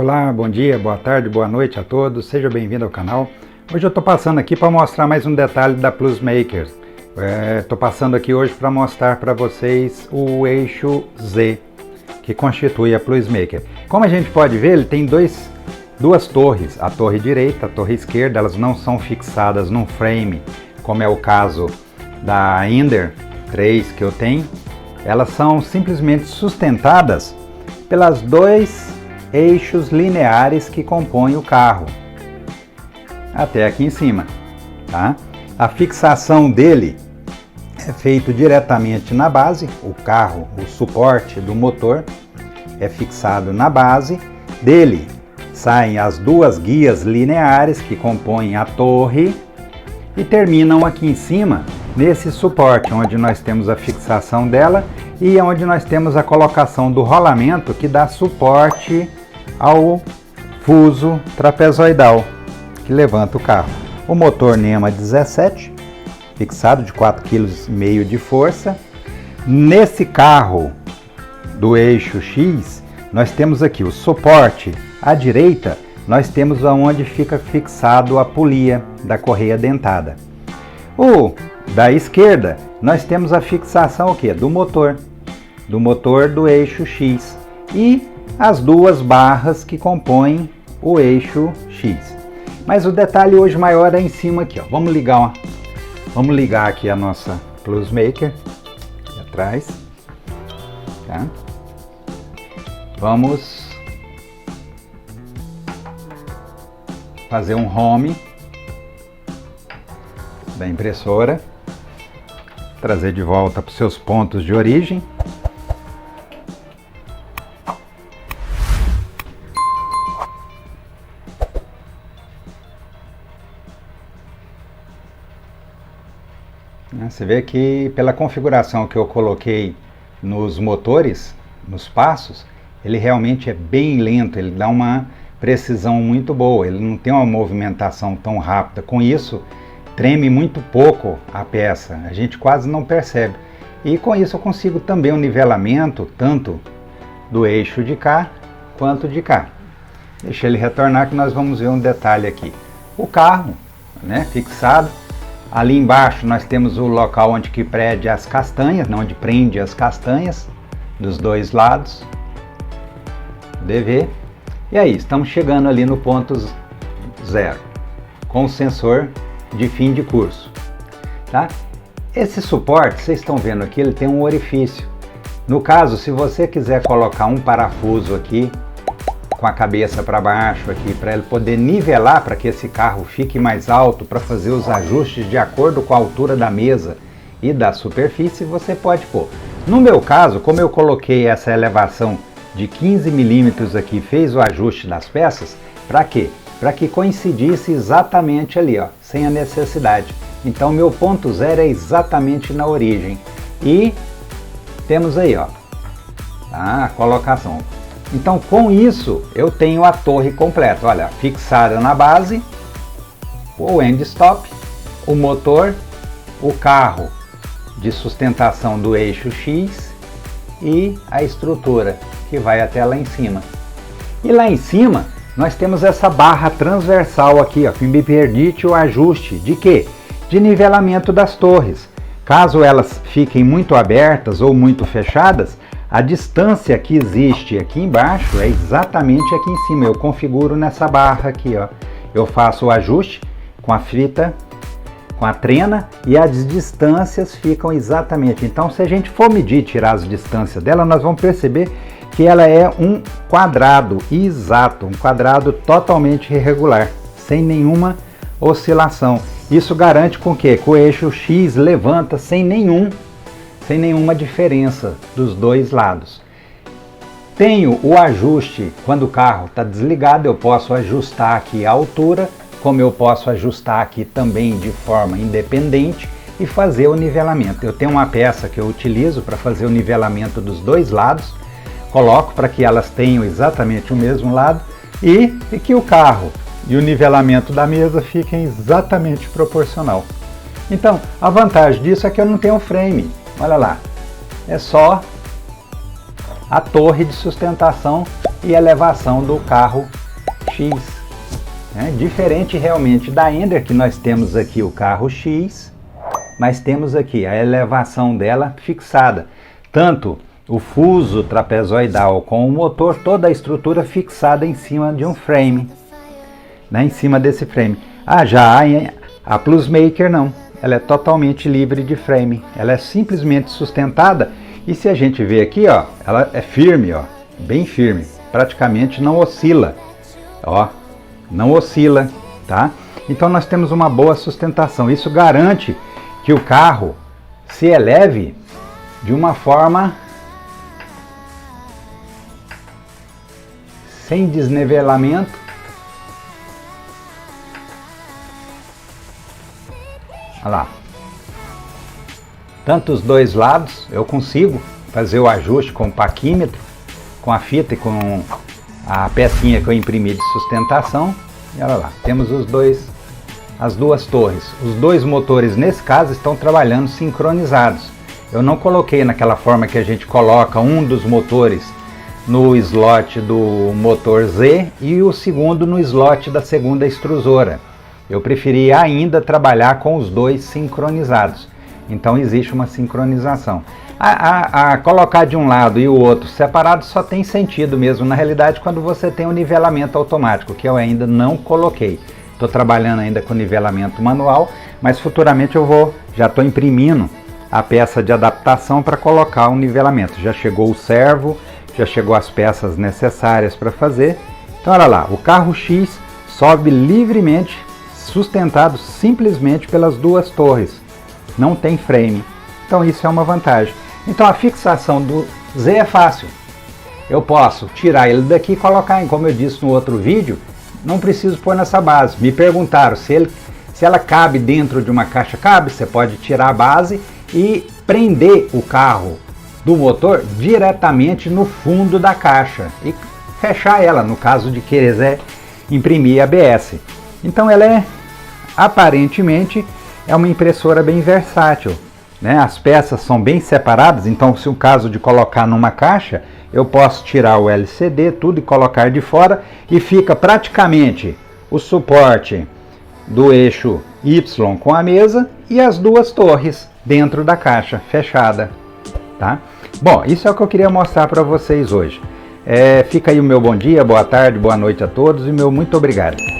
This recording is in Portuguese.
Olá, bom dia, boa tarde, boa noite a todos, seja bem-vindo ao canal. Hoje eu estou passando aqui para mostrar mais um detalhe da Plusmaker. Estou passando aqui hoje para mostrar para vocês o eixo Z, que constitui a Plusmaker. Como a gente pode ver, ele tem duas torres, a torre direita, a torre esquerda, elas não são fixadas num frame, como é o caso da Ender 3 que eu tenho. Elas são simplesmente sustentadas pelas dois eixos lineares que compõem o carro, até aqui em cima, tá? A fixação dele é feito diretamente na base, o carro, o suporte do motor é fixado na base, dele saem as duas guias lineares que compõem a torre e terminam aqui em cima, nesse suporte, onde nós temos a fixação dela e onde nós temos a colocação do rolamento que dá suporte ao fuso trapezoidal que levanta o carro. O motor NEMA 17, fixado de 4,5 kg de força. Nesse carro do eixo X, nós temos aqui o suporte à direita, nós temos onde fica fixado a polia da correia dentada. O da esquerda, nós temos a fixação o quê? Do motor do eixo X e as duas barras que compõem o eixo X. Mas o detalhe hoje maior é em cima aqui, ó. Vamos ligar aqui a nossa Plusmaker aqui atrás, tá? Vamos fazer um home da impressora, trazer de volta para os seus pontos de origem. Você vê que pela configuração que eu coloquei nos motores, nos passos, ele realmente é bem lento, ele dá uma precisão muito boa, ele não tem uma movimentação tão rápida. Com isso, treme muito pouco a peça, a gente quase não percebe. E com isso eu consigo também um nivelamento, tanto do eixo de cá, quanto de cá. Deixa ele retornar que nós vamos ver um detalhe aqui. O carro, né, fixado. Ali embaixo nós temos o local onde que prende as castanhas, onde prende as castanhas dos dois lados. DV. E aí, estamos chegando ali no ponto 0, com o sensor de fim de curso, tá? Esse suporte, vocês estão vendo aqui, ele tem um orifício. No caso, se você quiser colocar um parafuso aqui, com a cabeça para baixo aqui, para ele poder nivelar, para que esse carro fique mais alto, para fazer os ajustes de acordo com a altura da mesa e da superfície, você pode pôr. No meu caso, como eu coloquei essa elevação de 15 milímetros aqui, fez o ajuste das peças, para quê? Para que coincidisse exatamente ali, ó, sem a necessidade. Então meu ponto 0 é exatamente na origem. E temos aí, ó, a colocação. Então com isso eu tenho a torre completa, olha, fixada na base, o end stop, o motor, o carro de sustentação do eixo X e a estrutura que vai até lá em cima. E lá em cima nós temos essa barra transversal aqui, ó, que me permite o ajuste de quê? De nivelamento das torres. Caso elas fiquem muito abertas ou muito fechadas, a distância que existe aqui embaixo é exatamente aqui em cima. Eu configuro nessa barra aqui, ó. Eu faço o ajuste com a fita, com a trena, e as distâncias ficam exatamente. Então, se a gente for medir, tirar as distâncias dela, nós vamos perceber que ela é um quadrado exato, um quadrado totalmente irregular, sem nenhuma oscilação. Isso garante com que o eixo X levanta sem nenhuma diferença dos dois lados. Tenho o ajuste, quando o carro está desligado, eu posso ajustar aqui a altura, como eu posso ajustar aqui também de forma independente e fazer o nivelamento. Eu tenho uma peça que eu utilizo para fazer o nivelamento dos dois lados, coloco para que elas tenham exatamente o mesmo lado e que o carro e o nivelamento da mesa fiquem exatamente proporcional. Então, a vantagem disso é que eu não tenho frame. Olha lá, é só a torre de sustentação e elevação do carro X. Né? Diferente realmente da Ender, que nós temos aqui o carro X, mas temos aqui a elevação dela fixada. Tanto o fuso trapezoidal com o motor, toda a estrutura fixada em cima de um frame. Né? Em cima desse frame. Já a Plusmaker não. Ela é totalmente livre de frame. Ela é simplesmente sustentada. E se a gente ver aqui, ó, ela é firme, ó, bem firme. Praticamente não oscila. Ó, não oscila, tá? Então nós temos uma boa sustentação. Isso garante que o carro se eleve de uma forma sem desnivelamento. Olha lá. Tanto os dois lados eu consigo fazer o ajuste com o paquímetro, com a fita e com a pecinha que eu imprimi de sustentação. E olha lá, temos as duas torres. Os dois motores nesse caso estão trabalhando sincronizados. Eu não coloquei naquela forma que a gente coloca um dos motores no slot do motor Z e o segundo no slot da segunda extrusora. Eu preferi ainda trabalhar com os dois sincronizados. Então existe uma sincronização. Colocar de um lado e o outro separado só tem sentido mesmo na realidade quando você tem um nivelamento automático, que eu ainda não coloquei. Estou trabalhando ainda com nivelamento manual, mas futuramente já estou imprimindo a peça de adaptação para colocar um nivelamento. Já chegou o servo, já chegou as peças necessárias para fazer. Então olha lá, o carro X sobe livremente, sustentado simplesmente pelas duas torres. Não tem frame. Então isso é uma vantagem. Então a fixação do Z é fácil. Eu posso tirar ele daqui e colocar, como eu disse no outro vídeo, não preciso pôr nessa base. Me perguntaram se ela cabe dentro de uma caixa. Cabe, você pode tirar a base e prender o carro do motor diretamente no fundo da caixa e fechar ela, no caso de querer imprimir ABS. Então ela aparentemente é uma impressora bem versátil, né? As peças são bem separadas, então se o caso de colocar numa caixa, eu posso tirar o LCD tudo e colocar de fora e fica praticamente o suporte do eixo Y com a mesa e as duas torres dentro da caixa fechada, tá? Bom, isso é o que eu queria mostrar para vocês hoje. Fica aí o meu bom dia, boa tarde, boa noite a todos e meu muito obrigado.